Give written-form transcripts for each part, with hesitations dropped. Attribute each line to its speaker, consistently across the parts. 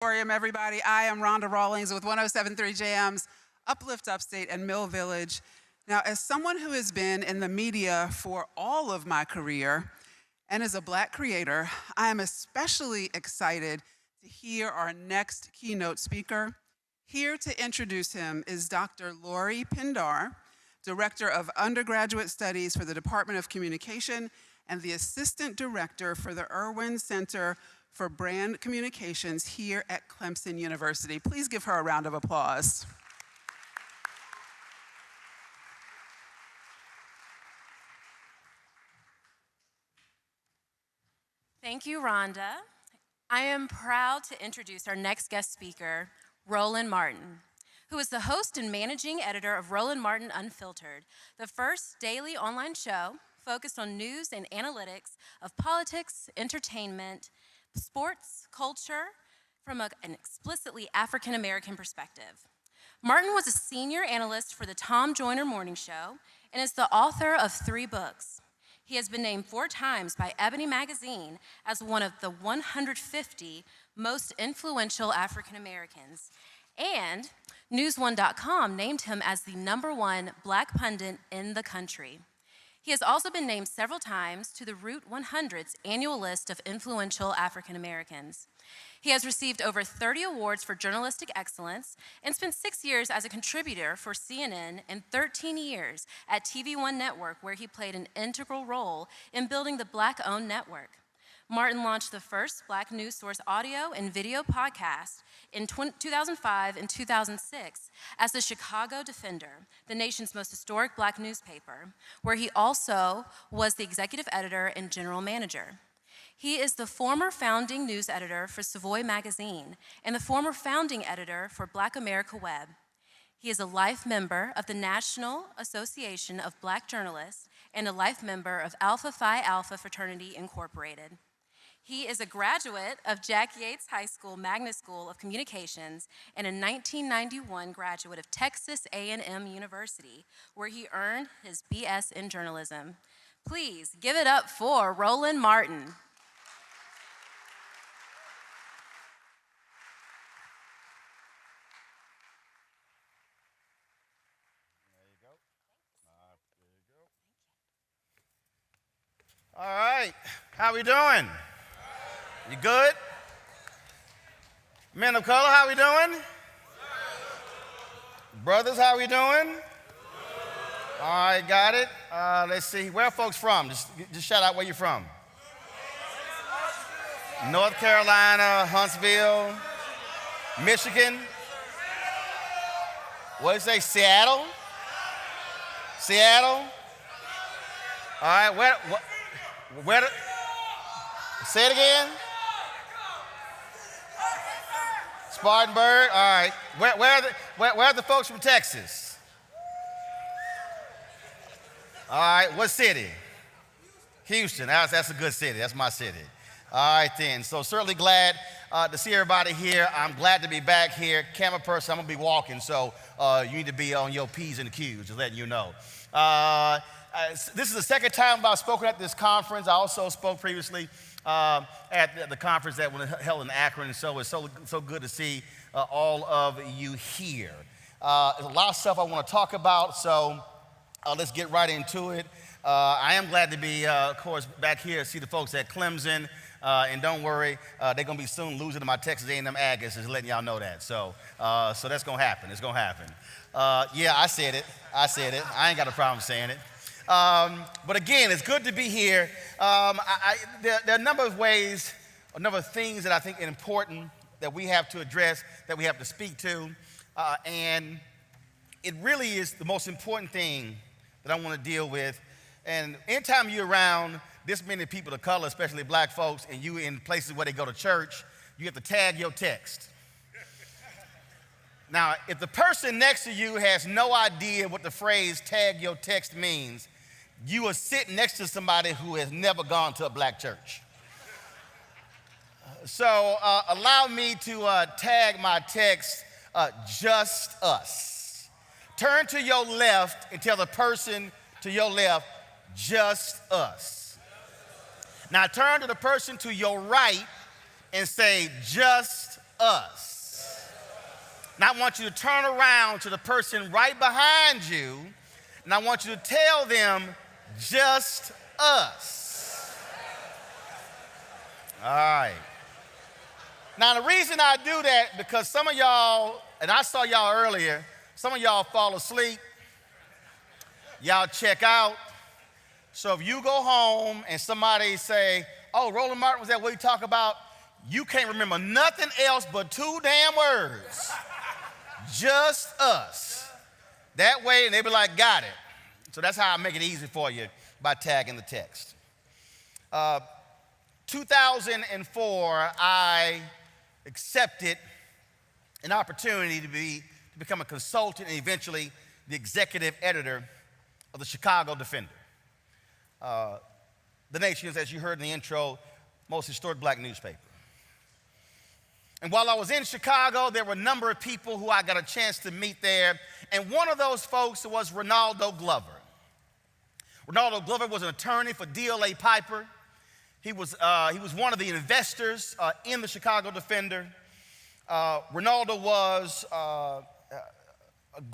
Speaker 1: Everybody. I am Rhonda Rawlings with 107.3 Jams, Uplift Upstate and Mill Village. Now, as someone who has been in the media for all of my career, and as a Black creator, I am especially excited to hear our next keynote speaker. Here to introduce him is Dr. Lori Pindar, Director of Undergraduate Studies for the Department of Communication and the Assistant Director for the Irwin Center for Brand Communications here at Clemson University. Please give her a round of applause.
Speaker 2: Thank you, Rhonda. I am proud to introduce our next guest speaker, Roland Martin, who is the host and managing editor of Roland Martin Unfiltered, the first daily online show focused on news and analytics of politics, entertainment, sports, culture, from an explicitly African-American perspective. Martin was a senior analyst for the Tom Joyner Morning Show and is the author of 3 books. He has been named 4 times by Ebony Magazine as one of the 150 most influential African-Americans, and News1.com named him as the #1 Black pundit in the country. He has also been named several times to the Root 100's annual list of influential African Americans. He has received over 30 awards for journalistic excellence and spent 6 years as a contributor for CNN and 13 years at TV1 Network, where he played an integral role in building the Black-owned network. Martin launched the first Black news source audio and video podcast in 2005 and 2006 as the Chicago Defender, the nation's most historic Black newspaper, where he also was the executive editor and general manager. He is the former founding news editor for Savoy Magazine and the former founding editor for Black America Web. He is a life member of the National Association of Black Journalists and a life member of Alpha Phi Alpha Fraternity Incorporated. He is a graduate of Jack Yates High School Magnet School of Communications and a 1991 graduate of Texas A&M University, where he earned his BS in journalism. Please give it up for Roland Martin.
Speaker 3: There you go. All right, how we doing? You good? Men of color, how we doing? Brothers, how we doing? All right, got it. Let's see, where are folks from? Just shout out where you're from. North Carolina, Huntsville, Michigan. What did you say, Seattle? Seattle? All right, where say it again? Spartanburg, all right. Where are the folks from Texas? All right, what city? Houston, that's a good city, that's my city. All right then, so certainly glad to see everybody here. I'm glad to be back here. Camera person, I'm gonna be walking, so you need to be on your P's and Q's, just letting you know. This is the second time I've spoken at this conference. I also spoke previously at the conference that was held in Akron, so it's so good to see all of you here. There's a lot of stuff I want to talk about, so let's get right into it. I am glad to be, of course, back here to see the folks at Clemson, and don't worry, they're going to be soon losing to my Texas A&M Aggies, just letting y'all know that. So that's going to happen. It's going to happen. Yeah, I said it. I ain't got a problem saying it. But again, it's good to be here. There are a number of ways, a number of things that I think are important that we have to address, that we have to speak to. And it really is the most important thing that I want to deal with. And anytime you're around this many people of color, especially Black folks, and you in places where they go to church, you have to tag your text. Now, if the person next to you has no idea what the phrase tag your text means, you are sitting next to somebody who has never gone to a Black church. So allow me to tag my text, just us. Turn to your left and tell the person to your left, just us. Now turn to the person to your right and say, just us. Now I want you to turn around to the person right behind you, and I want you to tell them, just us. All right. Now the reason I do that, because some of y'all, and I saw y'all earlier, some of y'all fall asleep, y'all check out. So if you go home and somebody say, oh, Roland Martin, was that what you talk about? You can't remember nothing else but two damn words. Just us. That way, and they be like, got it. So that's how I make it easy for you, by tagging the text. 2004, I accepted an opportunity to become a consultant and eventually the executive editor of the Chicago Defender. The nation's, as you heard in the intro, most historic black newspaper. And while I was in Chicago, there were a number of people who I got a chance to meet there, and one of those folks was Ronaldo Glover. Ronaldo Glover was an attorney for DLA Piper. He was one of the investors in the Chicago Defender. Ronaldo was a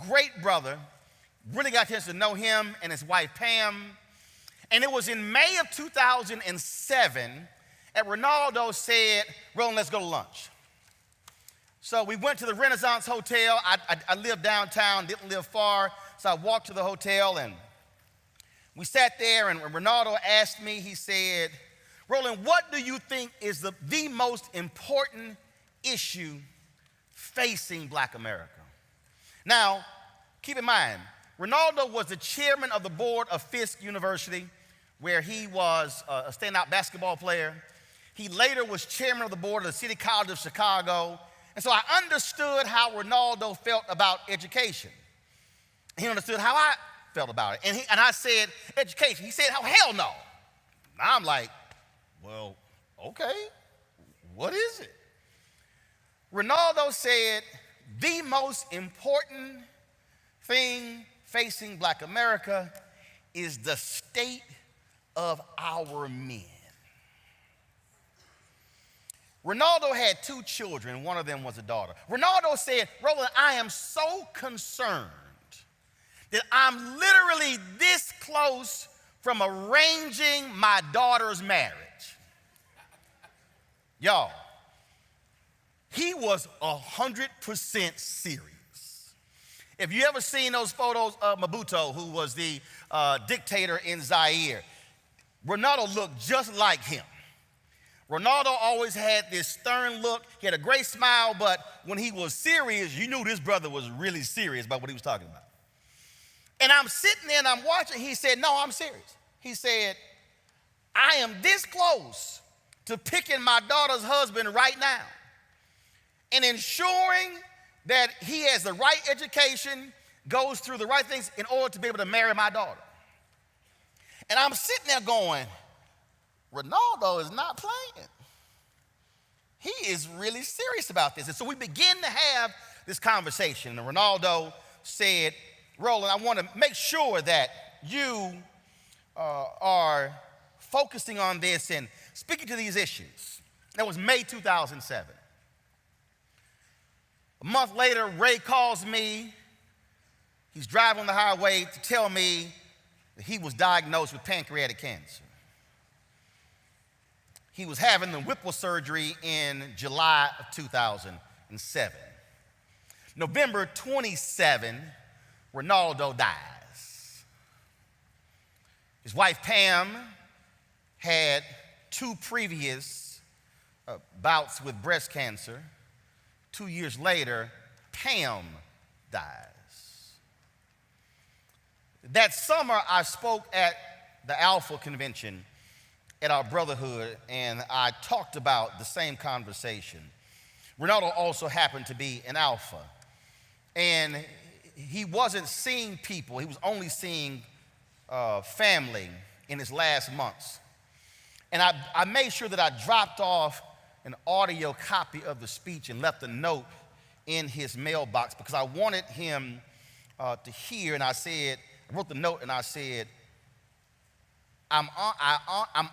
Speaker 3: great brother. Really got a chance to know him and his wife Pam. And it was in May of 2007 that Ronaldo said, Roland, let's go to lunch. So we went to the Renaissance Hotel. I lived downtown, didn't live far, so I walked to the hotel and we sat there, and Ronaldo asked me, he said, Roland, what do you think is the most important issue facing black America? Now, keep in mind, Ronaldo was the chairman of the board of Fisk University, where he was a standout basketball player. He later was chairman of the board of the City College of Chicago. And so I understood how Ronaldo felt about education. He understood how I felt about it. And I said, education. He said, oh, hell no. Now I'm like, well, okay, what is it? Ronaldo said, the most important thing facing black America is the state of our men. Ronaldo had two children. One of them was a daughter. Ronaldo said, Roland, I am so concerned that I'm literally this close from arranging my daughter's marriage. Y'all, he was 100% serious. If you ever seen those photos of Mobutu, who was the dictator in Zaire, Ronaldo looked just like him. Ronaldo always had this stern look. He had a great smile, but when he was serious, you knew this brother was really serious about what he was talking about. And I'm sitting there and I'm watching. He said, no, I'm serious. He said, I am this close to picking my daughter's husband right now and ensuring that he has the right education, goes through the right things in order to be able to marry my daughter. And I'm sitting there going, Ronaldo is not playing. He is really serious about this. And so we begin to have this conversation. And Ronaldo said, Roland, I want to make sure that you are focusing on this and speaking to these issues. That was May 2007. A month later, Ray calls me. He's driving on the highway to tell me that he was diagnosed with pancreatic cancer. He was having the Whipple surgery in July of 2007. November 27, Ronaldo dies. His wife Pam had two previous bouts with breast cancer. 2 years later, Pam dies. That summer, I spoke at the Alpha Convention at our brotherhood, and I talked about the same conversation. Ronaldo also happened to be an Alpha, and he wasn't seeing people. He was only seeing family in his last months. And I made sure that I dropped off an audio copy of the speech and left a note in his mailbox because I wanted him to hear. And I wrote the note and I said, I'm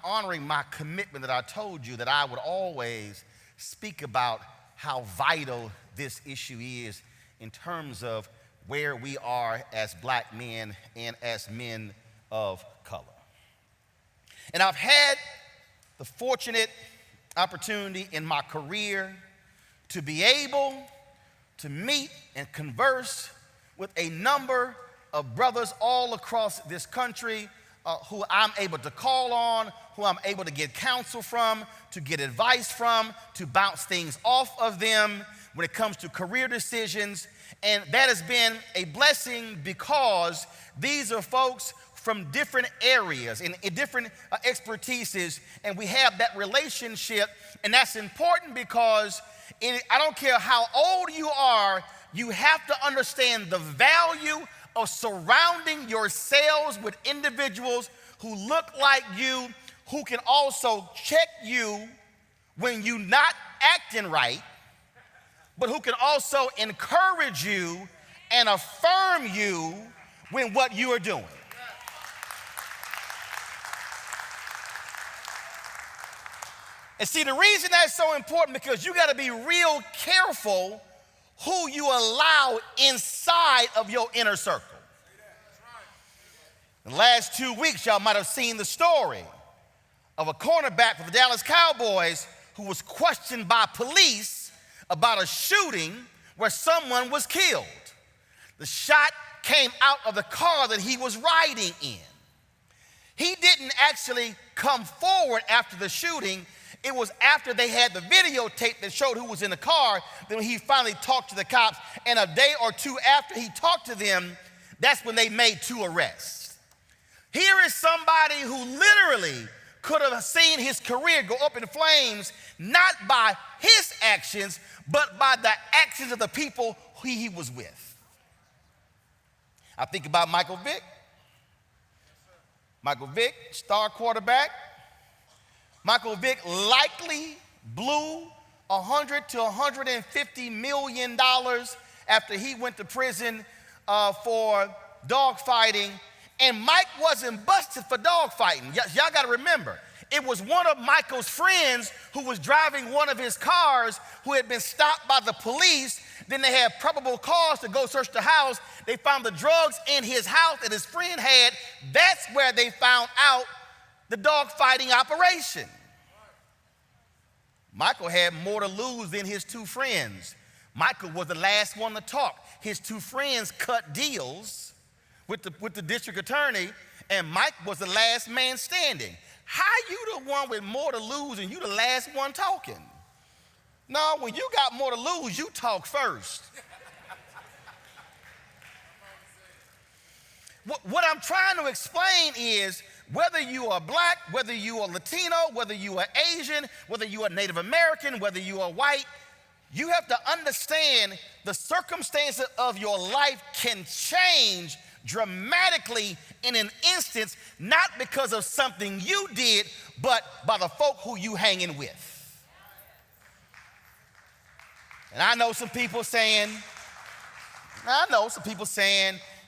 Speaker 3: honoring my commitment that I told you that I would always speak about how vital this issue is in terms of where we are as black men and as men of color. And I've had the fortunate opportunity in my career to be able to meet and converse with a number of brothers all across this country who I'm able to call on, who I'm able to get counsel from, to get advice from, to bounce things off of them when it comes to career decisions. And that has been a blessing because these are folks from different areas and different expertises, and we have that relationship. And that's important because I don't care how old you are, you have to understand the value of surrounding yourselves with individuals who look like you, who can also check you when you're not acting right, but who can also encourage you and affirm you when what you are doing. And see, the reason that's so important because you got to be real careful who you allow inside of your inner circle. In the last 2 weeks, y'all might have seen the story of a cornerback for the Dallas Cowboys who was questioned by police about a shooting where someone was killed. The shot came out of the car that he was riding in. He didn't actually come forward after the shooting. It was after they had the videotape that showed who was in the car, then he finally talked to the cops. And a day or two after he talked to them, that's when they made 2 arrests. Here is somebody who literally could have seen his career go up in flames, not by his actions, but by the actions of the people who he was with. I think about Michael Vick. Michael Vick, star quarterback. Michael Vick likely blew $100 to $150 million after he went to prison for dogfighting. And Mike wasn't busted for dogfighting. Y'all got to remember, it was one of Michael's friends who was driving one of his cars who had been stopped by the police. Then they had probable cause to go search the house. They found the drugs in his house that his friend had. That's where they found out the dogfighting operation. Michael had more to lose than his 2 friends. Michael was the last one to talk. His 2 friends cut deals with the district attorney, and Mike was the last man standing. How you the one with more to lose and you the last one talking? No, when you got more to lose, you talk first. What I'm trying to explain is whether you are black, whether you are Latino, whether you are Asian, whether you are Native American, whether you are white, you have to understand the circumstances of your life can change dramatically in an instance, not because of something you did, but by the folk who you hanging with. And I know some people saying,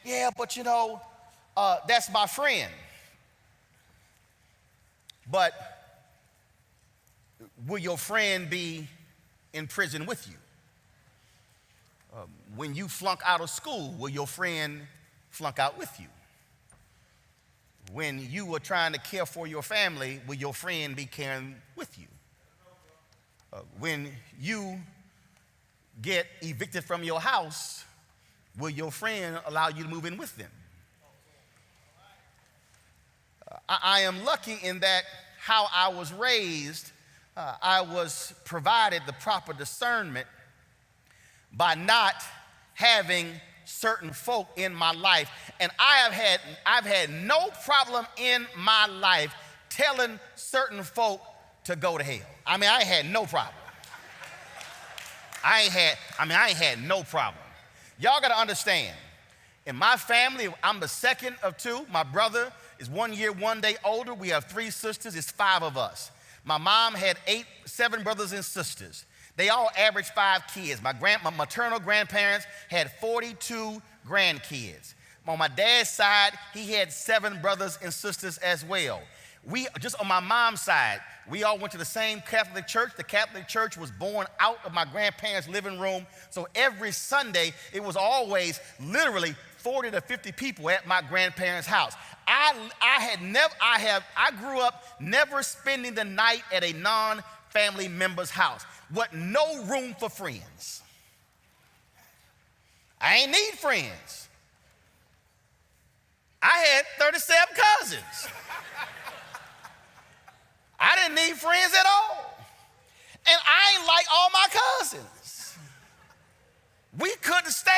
Speaker 3: yeah, but you know, that's my friend. But will your friend be in prison with you? When you flunk out of school, will your friend flunk out with you? When you were trying to care for your family, will your friend be caring with you? When you get evicted from your house, will your friend allow you to move in with them? I am lucky in that how I was raised, I was provided the proper discernment by not having certain folk in my life. And I've had no problem in my life telling certain folk to go to hell. I mean, I had no problem. I ain't had no problem. Y'all got to understand, in my family, I'm the second of 2. My brother is 1 year, 1 day older. We have 3 sisters. It's 5 of us. My mom had 7 brothers and sisters. They all averaged 5 kids. My maternal grandparents had 42 grandkids. On my dad's side, he had 7 brothers and sisters as well. We, just on my mom's side, we all went to the same Catholic church. The Catholic church was born out of my grandparents' living room. So every Sunday, it was always literally 40 to 50 people at my grandparents' house. I grew up never spending the night at a non-family member's house with no room for friends. I ain't need friends. I had 37 cousins. I didn't need friends at all. And I ain't like all my cousins. We couldn't stay.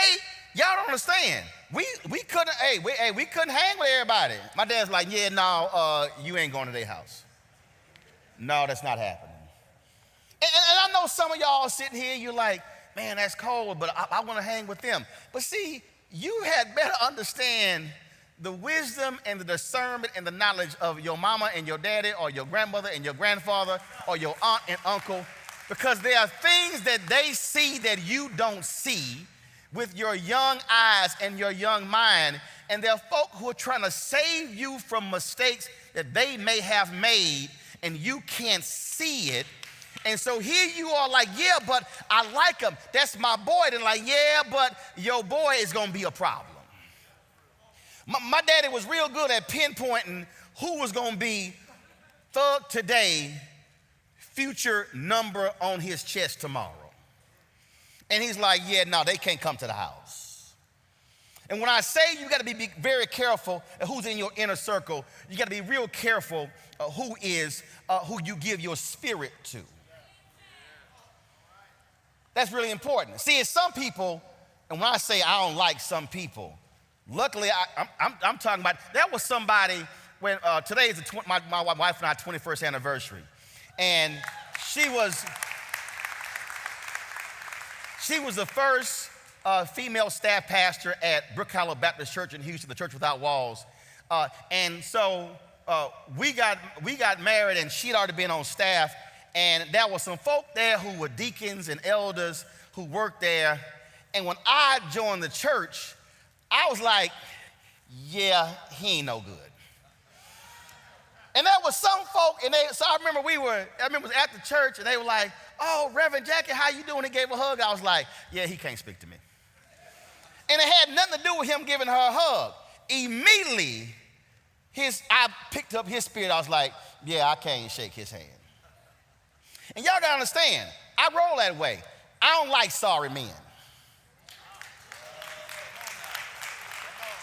Speaker 3: Y'all don't understand. We couldn't hang with everybody. My dad's like, yeah, no, you ain't going to their house. No, that's not happening. And I know some of y'all sitting here, you're like, man, that's cold, but I want to hang with them. But see, you had better understand the wisdom and the discernment and the knowledge of your mama and your daddy or your grandmother and your grandfather or your aunt and uncle, because there are things that they see that you don't see with your young eyes and your young mind, and there are folk who are trying to save you from mistakes that they may have made and you can't see it. And so here you are like, yeah, but I like him. That's my boy. Then like, yeah, but your boy is going to be a problem. My daddy was real good at pinpointing who was going to be thug today, future number on his chest tomorrow. And he's like, yeah, no, they can't come to the house. And when I say you got to be very careful who's in your inner circle, you got to be real careful who you give your spirit to. That's really important. See, it's some people, and when I say I don't like some people, luckily I'm talking about, that was somebody when today is my wife and I 21st anniversary. And she was the first female staff pastor at Brook Hollow Baptist Church in Houston, the Church Without Walls. And so we got married, and she'd already been on staff. And there were some folk there who were deacons and elders who worked there. And when I joined the church, I was like, yeah, he ain't no good. And there was some folk, and so I remember it was at the church, and they were like, oh, Reverend Jackie, how you doing? He gave a hug. I was like, yeah, he can't speak to me. And it had nothing to do with him giving her a hug. Immediately, I picked up his spirit. I was like, yeah, I can't shake his hand. And y'all gotta understand, I roll that way. I don't like sorry men.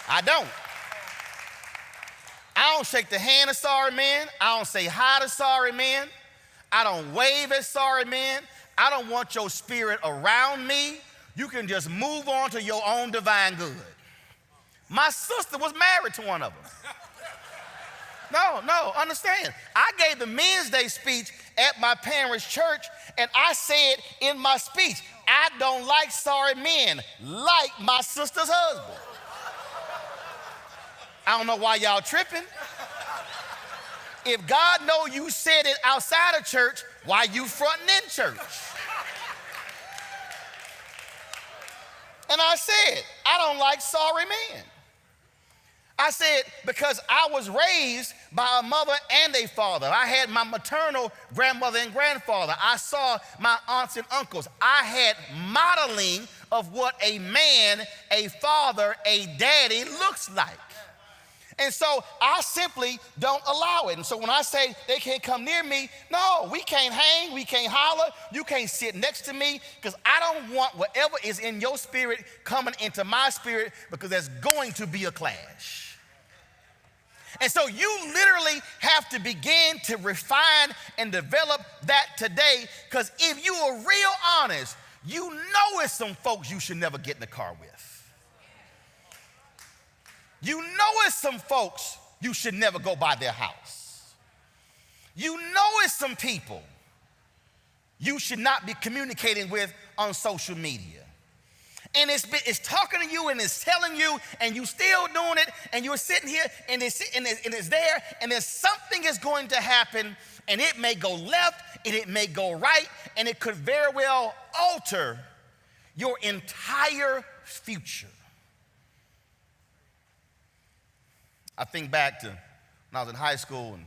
Speaker 3: I don't. I don't shake the hand of sorry men. I don't say hi to sorry men. I don't wave at sorry men. I don't want your spirit around me. You can just move on to your own divine good. My sister was married to one of them. No, understand. I gave the Men's Day speech at my parents' church, and I said in my speech, I don't like sorry men, like my sister's husband. I don't know why y'all tripping. If God know you said it outside of church, why you fronting in church? And I said, I don't like sorry men. I said, because I was raised by a mother and a father. I had my maternal grandmother and grandfather. I saw my aunts and uncles. I had modeling of what a man, a father, a daddy looks like. And so I simply don't allow it. And so when I say they can't come near me, no, we can't hang, we can't holler, you can't sit next to me, because I don't want whatever is in your spirit coming into my spirit, because there's going to be a clash. And so you literally have to begin to refine and develop that today, because if you are real honest, you know it's some folks you should never get in the car with. You know it's some folks you should never go by their house. You know it's some people you should not be communicating with on social media. And it's talking to you and it's telling you, and you still doing it, and you're sitting here and it's there, and there's something is going to happen, and it may go left and it may go right, and it could very well alter your entire future. I think back to when I was in high school, and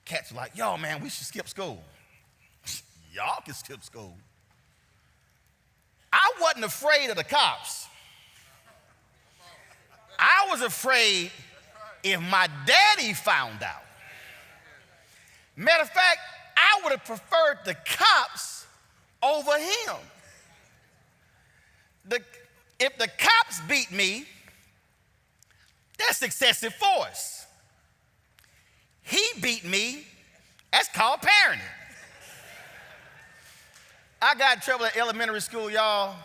Speaker 3: Cats were like, yo, man, we should skip school. Y'all can skip school. I wasn't afraid of the cops. I was afraid if my daddy found out. Matter of fact, I would have preferred the cops over him. If the cops beat me, that's excessive force. He beat me, that's called parenting. I got in trouble at elementary school, y'all,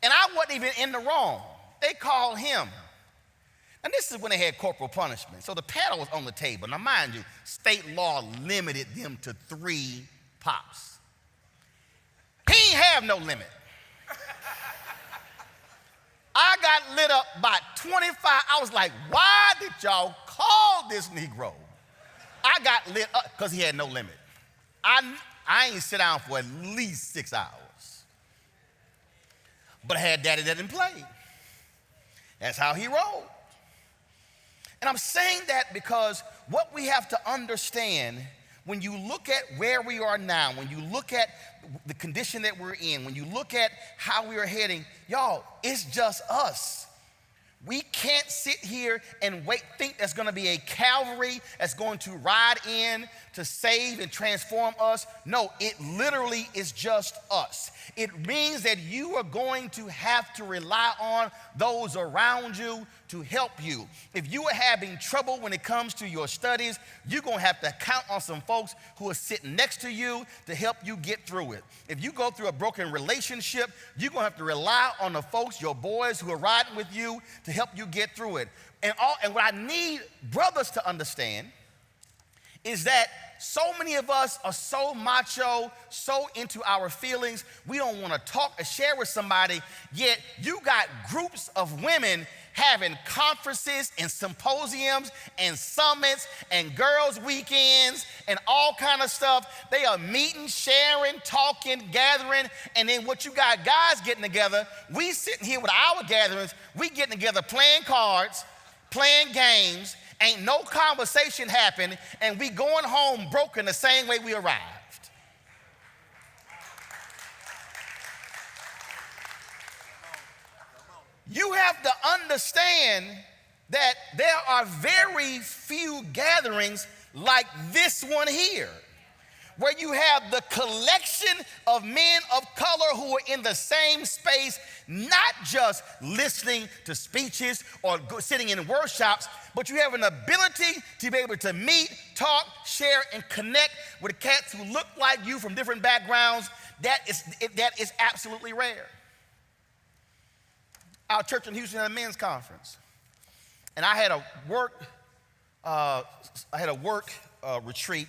Speaker 3: and I wasn't even in the wrong. They called him. And this is when they had corporal punishment. So the paddle was on the table. Now, mind you, state law limited them to 3 pops. He ain't have no limit. I got lit up by 25. I was like, why did y'all call this Negro? I got lit up because he had no limit. I ain't sit down for at least 6 hours. But I had daddy that didn't play. That's how he rolled. And I'm saying that because what we have to understand when you look at where we are now, when you look at the condition that we're in, when you look at how we are heading, y'all, it's just us. We can't sit here and think there's going to be a cavalry that's going to ride in to save and transform us. No, it literally is just us. It means that you are going to have to rely on those around you to help you. If you are having trouble when it comes to your studies, you're going to have to count on some folks who are sitting next to you to help you get through it. If you go through a broken relationship, you're going to have to rely on the folks, your boys who are riding with you to help you get through it. And what I need brothers to understand is that so many of us are so macho, so into our feelings, we don't want to talk or share with somebody, yet you got groups of women having conferences and symposiums and summits and girls' weekends and all kind of stuff. They are meeting, sharing, talking, gathering, and then what you got guys getting together, we sitting here with our gatherings, we getting together playing cards, playing games, ain't no conversation happening, and we going home broken the same way we arrived. You have to understand that there are very few gatherings like this one here, where you have the collection of men of color who are in the same space, not just listening to speeches or sitting in workshops, but you have an ability to be able to meet, talk, share, and connect with cats who look like you from different backgrounds. That is absolutely rare. Our church in Houston had a men's conference, and I had a work retreat.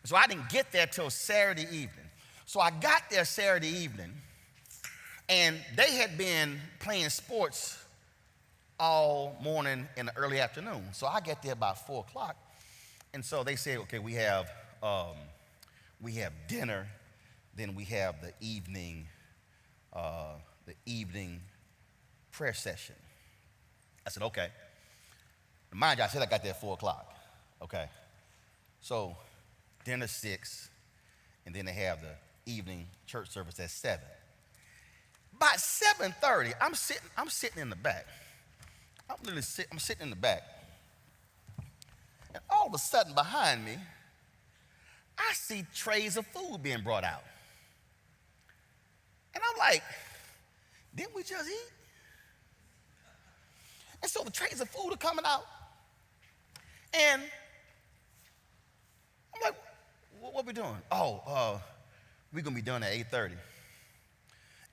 Speaker 3: So I didn't get there till Saturday evening. So I got there Saturday evening, and they had been playing sports all morning and the early afternoon. So I get there about 4 o'clock, and so they said, okay, we have dinner, then we have the evening prayer session. I said, okay. Mind you, I said I got there at 4 o'clock. Okay. So dinner 6, and then they have the evening church service at 7. By 7:30, I'm sitting in the back. I'm sitting in the back. And all of a sudden behind me, I see trays of food being brought out. And I'm like, didn't we just eat? And so the trays of food are coming out. And I'm like, what we doing? We're gonna be done at 8:30.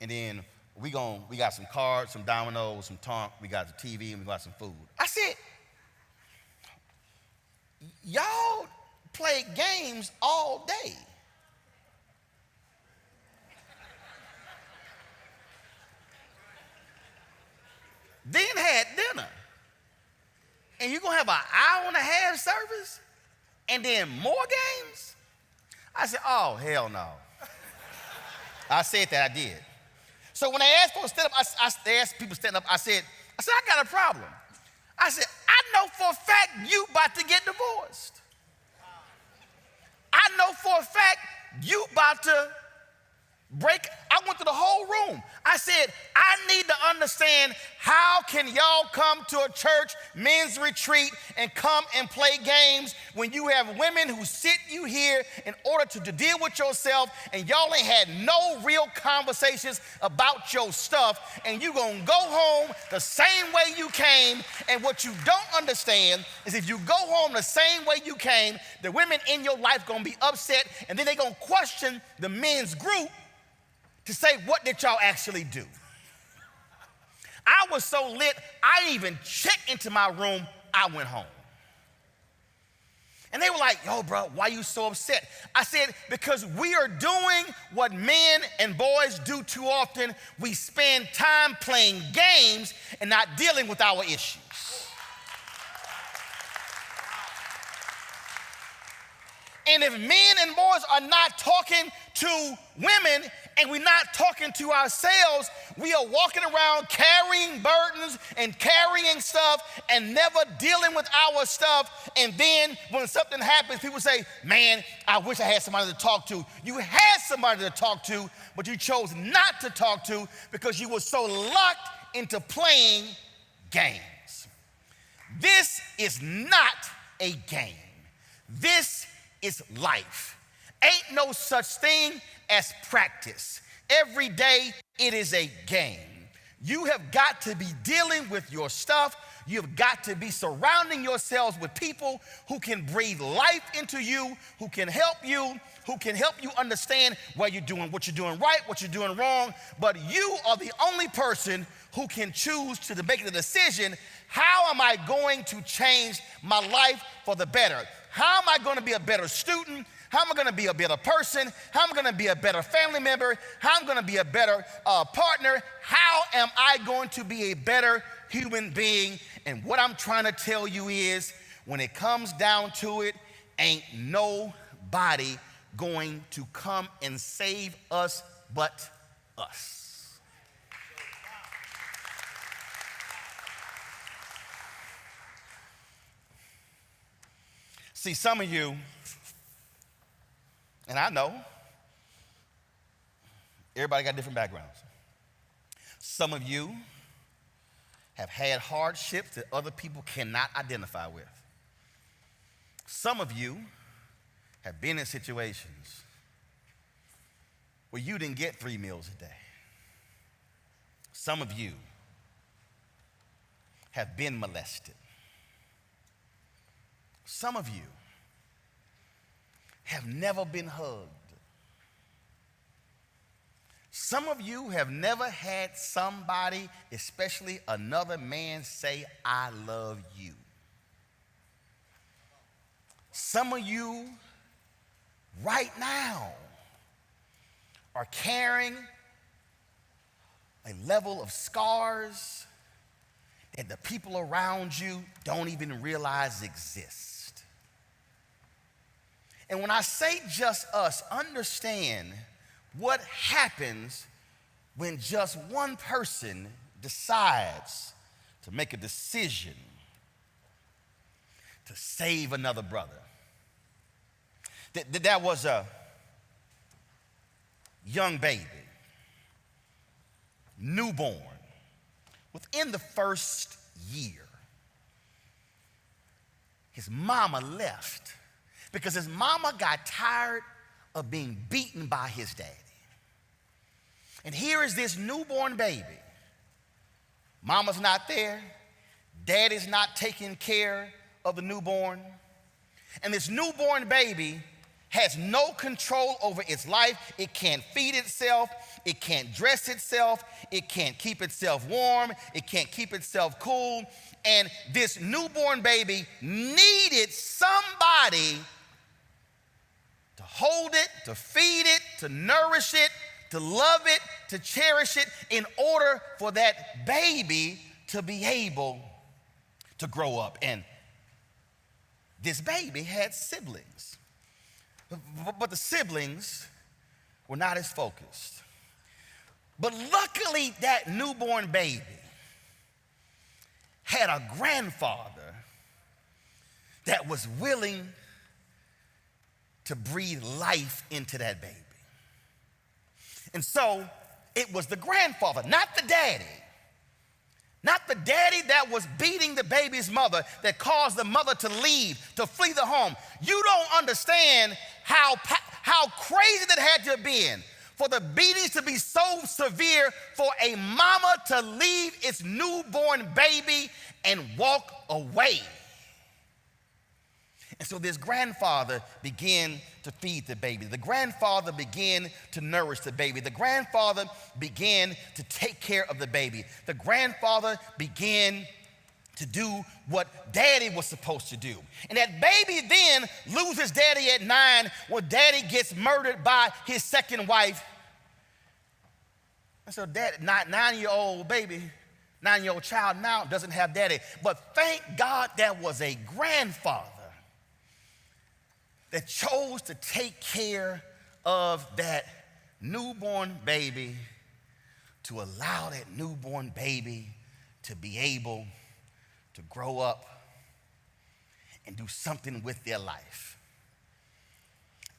Speaker 3: And then we got some cards, some dominoes, some tonk, we got the TV, and we got some food. I said, y'all play games all day. Then had dinner. And you're gonna have an hour and a half service? And then more games? I said, oh, hell no. I said that, I did. So when they asked for a stand up, they asked people to stand up, I said, I got a problem. I said, I know for a fact you about to get divorced. I know for a fact you about to break. I went through the whole room. I said, I need to understand, how can y'all come to a church men's retreat and come and play games when you have women who sit you here in order to deal with yourself, and y'all ain't had no real conversations about your stuff, and you gonna go home the same way you came. And what you don't understand is, if you go home the same way you came, the women in your life gonna be upset, and then they gonna question the men's group to say, what did y'all actually do? I was so lit, I didn't even check into my room. I went home. And they were like, yo, bro, why you so upset? I said, because we are doing what men and boys do too often. We spend time playing games and not dealing with our issues. And if men and boys are not talking to women, and we're not talking to ourselves, we are walking around carrying burdens and carrying stuff and never dealing with our stuff. And then when something happens, people say, man, I wish I had somebody to talk to. You had somebody to talk to, but you chose not to talk to because you were so locked into playing games. This is not a game. This is life. Ain't no such thing as practice. Every day it is a game. You have got to be dealing with your stuff. You've got to be surrounding yourselves with people who can breathe life into you, who can help you understand what you're doing right, what you're doing wrong. But you are the only person who can choose to make the decision, how am I going to change my life for the better? How am I going to be a better student? How am I going to be a better person? How am I going to be a better family member? How am I going to be a better partner? How am I going to be a better human being? And what I'm trying to tell you is, when it comes down to it, ain't nobody going to come and save us but us. See, some of you, and I know, everybody got different backgrounds. Some of you have had hardships that other people cannot identify with. Some of you have been in situations where you didn't get 3 meals a day. Some of you have been molested. Some of you have never been hugged. Some of you have never had somebody, especially another man, say, I love you. Some of you right now are carrying a level of scars that the people around you don't even realize exist. And when I say just us, understand what happens when just one person decides to make a decision to save another brother. That was a young baby, newborn, within the first year. His mama left because his mama got tired of being beaten by his daddy. And here is this newborn baby. Mama's not there. Daddy's not taking care of the newborn. And this newborn baby has no control over its life. It can't feed itself. It can't dress itself. It can't keep itself warm. It can't keep itself cool. And this newborn baby needed somebody to hold it, to feed it, to nourish it, to love it, to cherish it, in order for that baby to be able to grow up. And this baby had siblings, but the siblings were not as focused. But luckily, that newborn baby had a grandfather that was willing to breathe life into that baby. And so it was the grandfather, not the daddy. Not the daddy that was beating the baby's mother that caused the mother to leave, to flee the home. You don't understand how crazy that had to have been for the beatings to be so severe for a mama to leave its newborn baby and walk away. And so this grandfather began to feed the baby. The grandfather began to nourish the baby. The grandfather began to take care of the baby. The grandfather began to do what daddy was supposed to do. And that baby then loses daddy at 9 when daddy gets murdered by his second wife. And so that 9-year-old baby, 9-year-old child now doesn't have daddy. But thank God there was a grandfather that chose to take care of that newborn baby, to allow that newborn baby to be able to grow up and do something with their life.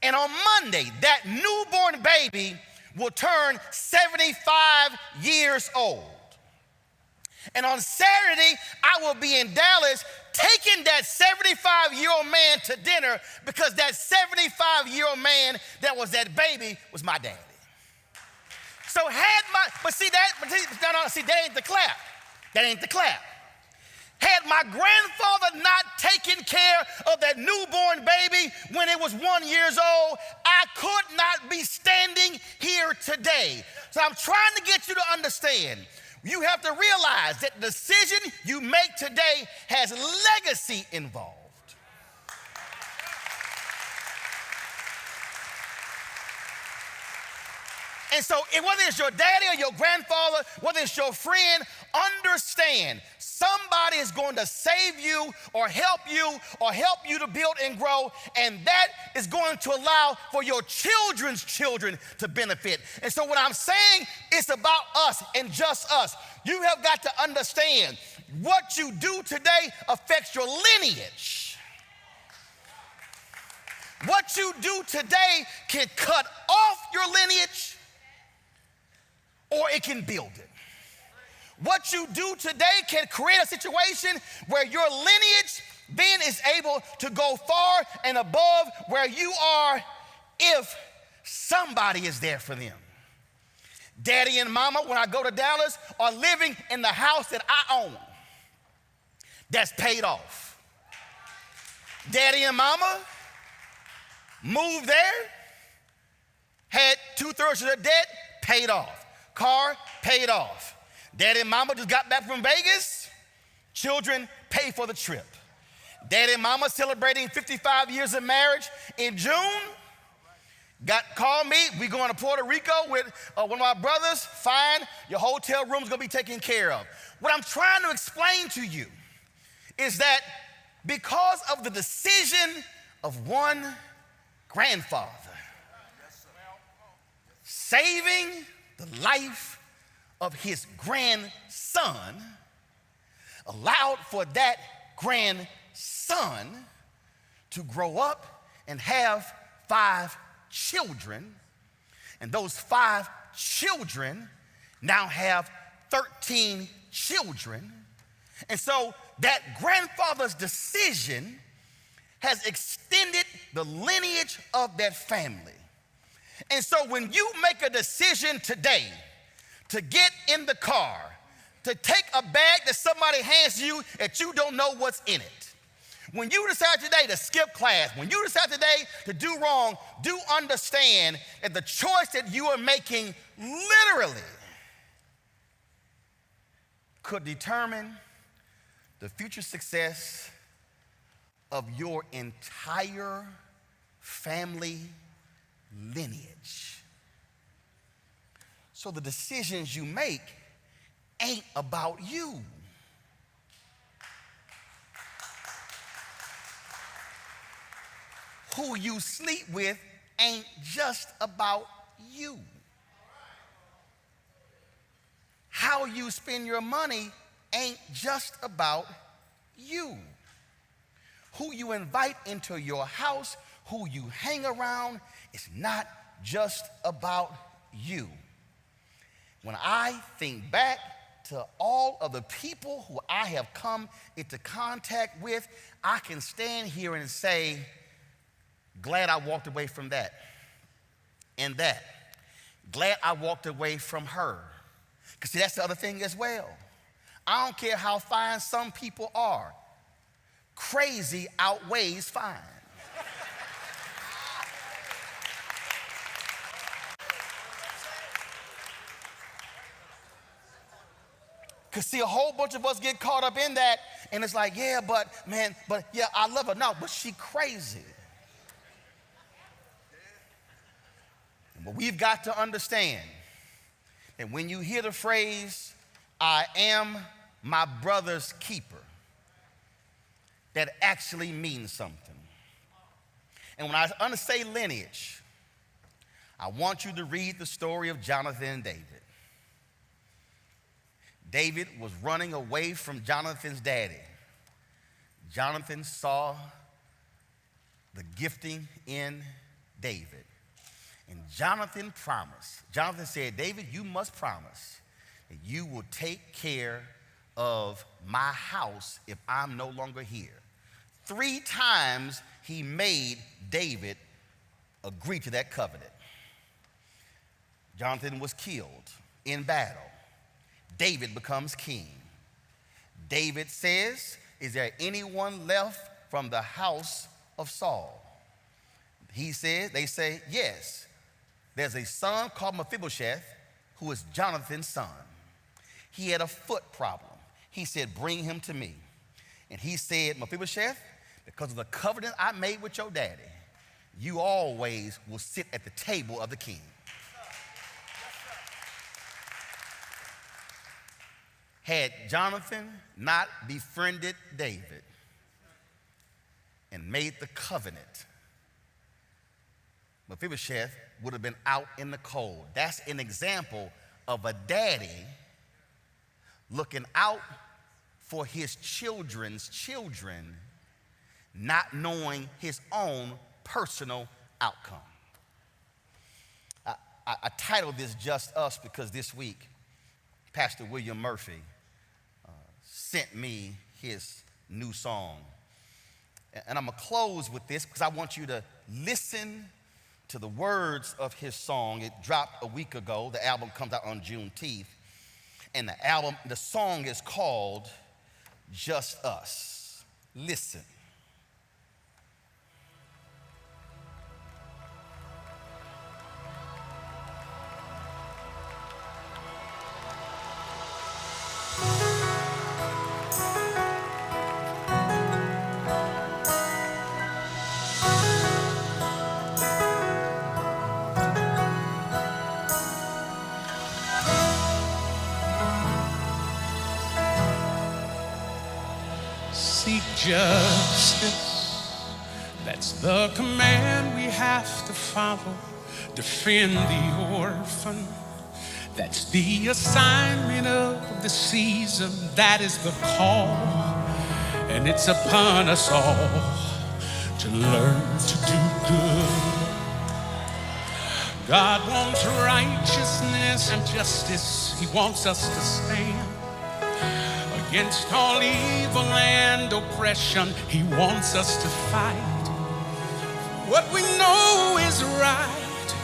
Speaker 3: And on Monday, that newborn baby will turn 75 years old. And on Saturday, I will be in Dallas taking that 75-year-old man to dinner because that 75-year-old man that was that baby was my daddy. So that ain't the clap. That ain't the clap. Had my grandfather not taken care of that newborn baby when it was 1 year old, I could not be standing here today. So I'm trying to get you to understand. You have to realize that the decision you make today has legacy involved. And so whether it's your daddy or your grandfather, whether it's your friend, understand somebody is going to save you or help you to build and grow, and that is going to allow for your children's children to benefit. And so what I'm saying is about us and just us. You have got to understand what you do today affects your lineage. What you do today can cut off your lineage or it can build it. What you do today can create a situation where your lineage then is able to go far and above where you are if somebody is there for them. Daddy and mama, when I go to Dallas, are living in the house that I own that's paid off. Daddy and mama moved there, had 2/3 of their debt paid off. Car paid off. Daddy and mama just got back from Vegas. Children pay for the trip. Daddy and mama celebrating 55 years of marriage in June. Called me. We going to Puerto Rico with one of my brothers. Fine. Your hotel room's going to be taken care of. What I'm trying to explain to you is that because of the decision of one grandfather saving the life of his grandson allowed for that grandson to grow up and have 5 children, and those 5 children now have 13 children. And so that grandfather's decision has extended the lineage of that family. And so when you make a decision today to get in the car, to take a bag that somebody hands you that you don't know what's in it, when you decide today to skip class, when you decide today to do wrong, do understand that the choice that you are making literally could determine the future success of your entire family lineage. So the decisions you make ain't about you. Who you sleep with ain't just about you. How you spend your money ain't just about you. Who you invite into your house, who you hang around is not just about you. When I think back to all of the people who I have come into contact with, I can stand here and say, glad I walked away from that and that. Glad I walked away from her. Because see, that's the other thing as well. I don't care how fine some people are. Crazy outweighs fine. Because see, a whole bunch of us get caught up in that, and it's like, yeah, but I love her. No, but she crazy. But we've got to understand that when you hear the phrase, I am my brother's keeper, that actually means something. And when I say lineage, I want you to read the story of Jonathan and David. David was running away from Jonathan's daddy. Jonathan saw the gifting in David. And Jonathan promised. Jonathan said, David, you must promise that you will take care of my house if I'm no longer here. 3 times he made David agree to that covenant. Jonathan was killed in battle. David becomes king. David says, is there anyone left from the house of Saul? They say, yes. There's a son called Mephibosheth who is Jonathan's son. He had a foot problem. He said, bring him to me. And he said, Mephibosheth, because of the covenant I made with your daddy, you always will sit at the table of the king. Had Jonathan not befriended David and made the covenant, Mephibosheth would have been out in the cold. That's an example of a daddy looking out for his children's children, not knowing his own personal outcome. I titled this Just Us because this week, Pastor William Murphy sent me his new song. And I'm going to close with this because I want you to listen to the words of his song. It dropped a week ago. The album comes out on Juneteenth. And the song is called Just Us. Listen.
Speaker 4: Seek justice, that's the command we have to follow. Defend the orphan, that's the assignment of the season. That is the call, and it's upon us all to learn to do good. God wants righteousness and justice. He wants us to stand against all evil and oppression. He wants us to fight what we know is right.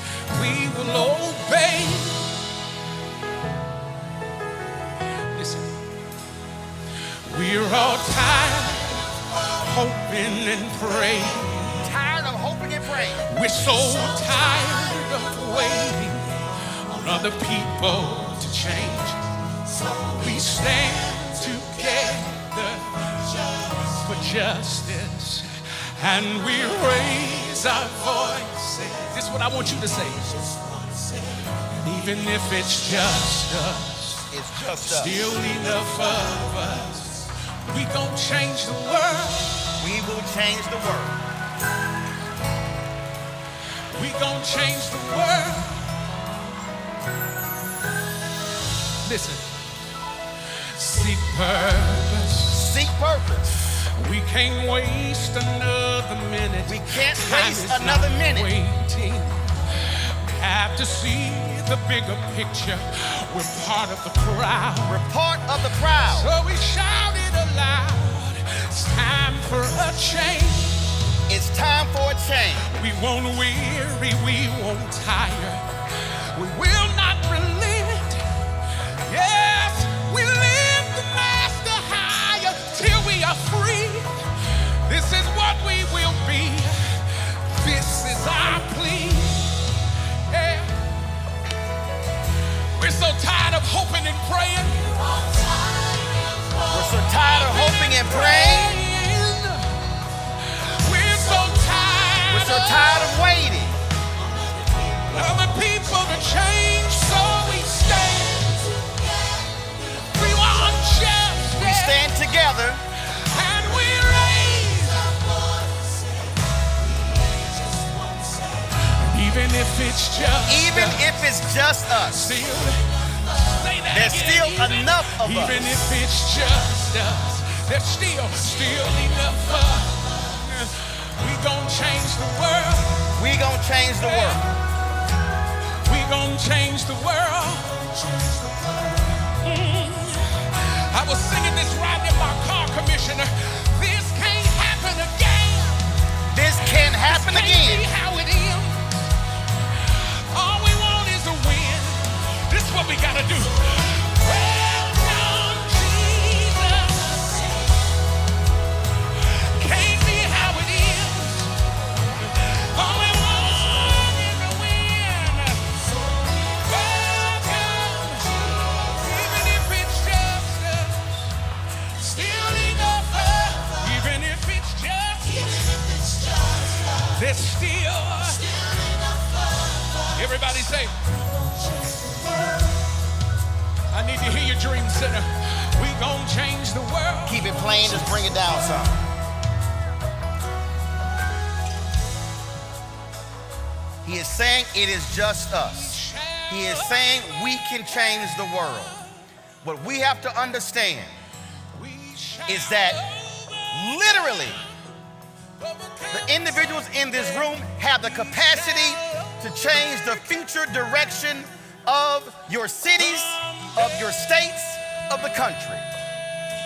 Speaker 4: We will obey. Listen, we're all tired of hoping and praying.
Speaker 3: Tired of hoping and praying.
Speaker 4: We're so tired of waiting on other people to change. So we stand together for justice, and we raise our voices. This is what I want you to say. Even if it's just us,
Speaker 3: It's just us.
Speaker 4: still enough of us. We gon' change the world.
Speaker 3: We will change the world.
Speaker 4: We gon' change the world. Listen. Seek purpose.
Speaker 3: Seek purpose.
Speaker 4: We can't waste another minute.
Speaker 3: We can't
Speaker 4: Time
Speaker 3: waste
Speaker 4: is
Speaker 3: another
Speaker 4: not
Speaker 3: minute.
Speaker 4: Waiting. We have to see the bigger picture. We're part of the crowd.
Speaker 3: We're part of the crowd.
Speaker 4: So we shouted aloud. It's time for a change.
Speaker 3: It's time for a change.
Speaker 4: We won't weary, we won't tire. We will not relent. Yes, we lift the master higher till we are free. This is what we will be. This is our plea. Yeah. We're so tired of hoping and praying.
Speaker 3: We're so tired of hoping and praying.
Speaker 4: We're so tired.
Speaker 3: We're so tired of waiting.
Speaker 4: Other people to change, so we stand. We want justice.
Speaker 3: We stand together.
Speaker 4: And we raise. Even if it's just
Speaker 3: us.
Speaker 4: Still, say that
Speaker 3: There's
Speaker 4: again.
Speaker 3: still enough of us.
Speaker 4: Even if it's just us, there's still enough of us. We gon' change the world.
Speaker 3: We gonna change the world.
Speaker 4: We gon' change the world. I was singing this riding in my car, Commissioner. This can't happen again.
Speaker 3: This can't happen
Speaker 4: Can't
Speaker 3: again.
Speaker 4: be how it is. All we want is a win. This is what we gotta do. Welcome, Jesus. Can't be how it is. All we want is a win. Welcome, even if it's just us. Still enough of, even if it's just us. There's still everybody say, I need to hear your dream center. We gon' change the world.
Speaker 3: Keep it plain, just bring it down some. He is saying it is just us. He is saying we can change the world. What we have to understand is that literally the individuals in this room have the capacity to change the future direction of your cities, of your states, of the country.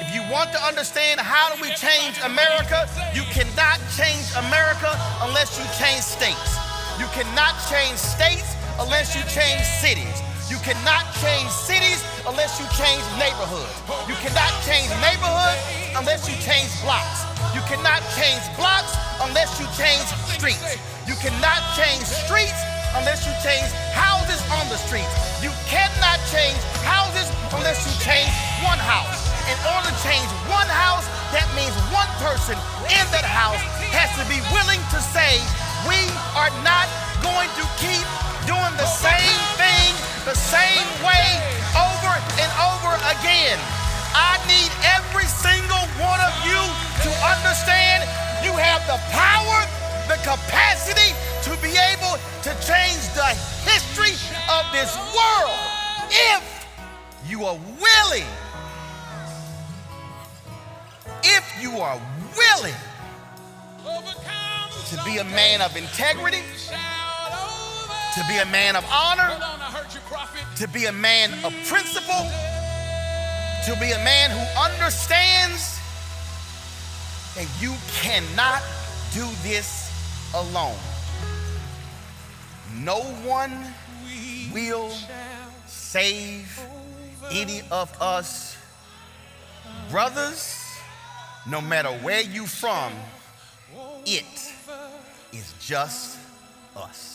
Speaker 3: If you want to understand how do we change America, you cannot change America unless you change states. You cannot change states unless you change cities. You cannot change cities unless you change neighborhoods. You cannot change neighborhoods unless you change blocks. You cannot change blocks unless you change streets. You cannot change streets unless you change houses on the streets. You cannot change houses unless you change one house. In order to change one house, that means one person in that house has to be willing to say, we are not going to keep doing the same thing the same way over and over again. I need every single one of you to understand you have the power, the capacity to be able to change the history of this world if you are willing. If you are willing to be a man of integrity, to be a man of honor, to be a man of principle, to be a man who understands that you cannot do this alone. No one will save any of us. Brothers, no matter where you from, it is just us.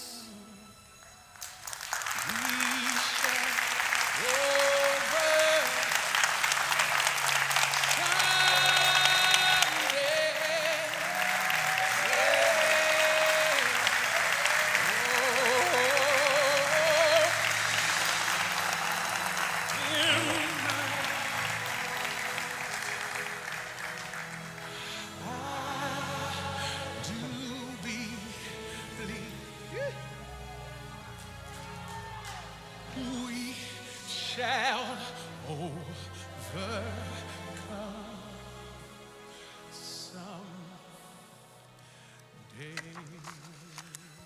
Speaker 4: Shall overcome.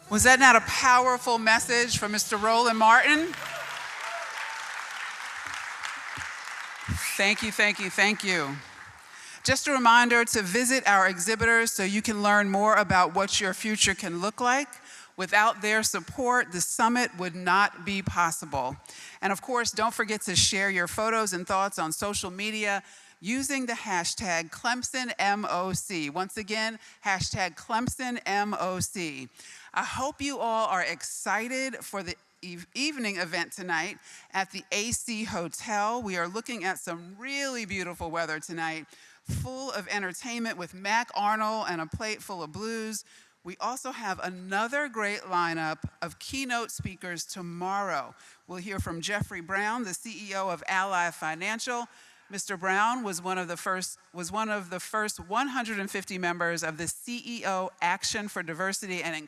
Speaker 1: Was that not a powerful message from Mr. Roland Martin? Thank you, thank you, thank you. Just a reminder to visit our exhibitors so you can learn more about what your future can look like. Without their support, the summit would not be possible. And of course, don't forget to share your photos and thoughts on social media using the hashtag ClemsonMOC. Once again, hashtag ClemsonMOC. I hope you all are excited for the evening event tonight at the AC Hotel. We are looking at some really beautiful weather tonight, full of entertainment with Mac Arnold and a plate full of blues. We also have another great lineup of keynote speakers tomorrow. We'll hear from Jeffrey Brown, the CEO of Ally Financial. Mr. Brown was one of the first 150 members of the CEO Action for Diversity and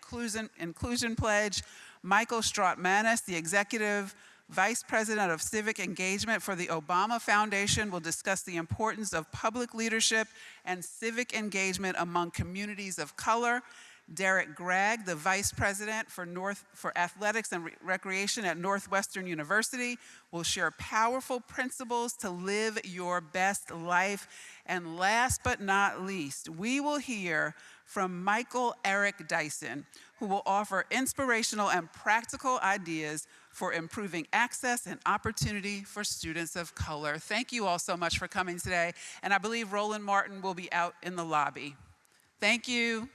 Speaker 1: Inclusion Pledge. Michael Strautmanis, the Executive Vice President of Civic Engagement for the Obama Foundation, will discuss the importance of public leadership and civic engagement among communities of color. Derek Gregg, the Vice President for Athletics and Recreation at Northwestern University, will share powerful principles to live your best life. And last but not least, we will hear from Michael Eric Dyson, who will offer inspirational and practical ideas for improving access and opportunity for students of color. Thank you all so much for coming today. And I believe Roland Martin will be out in the lobby. Thank you.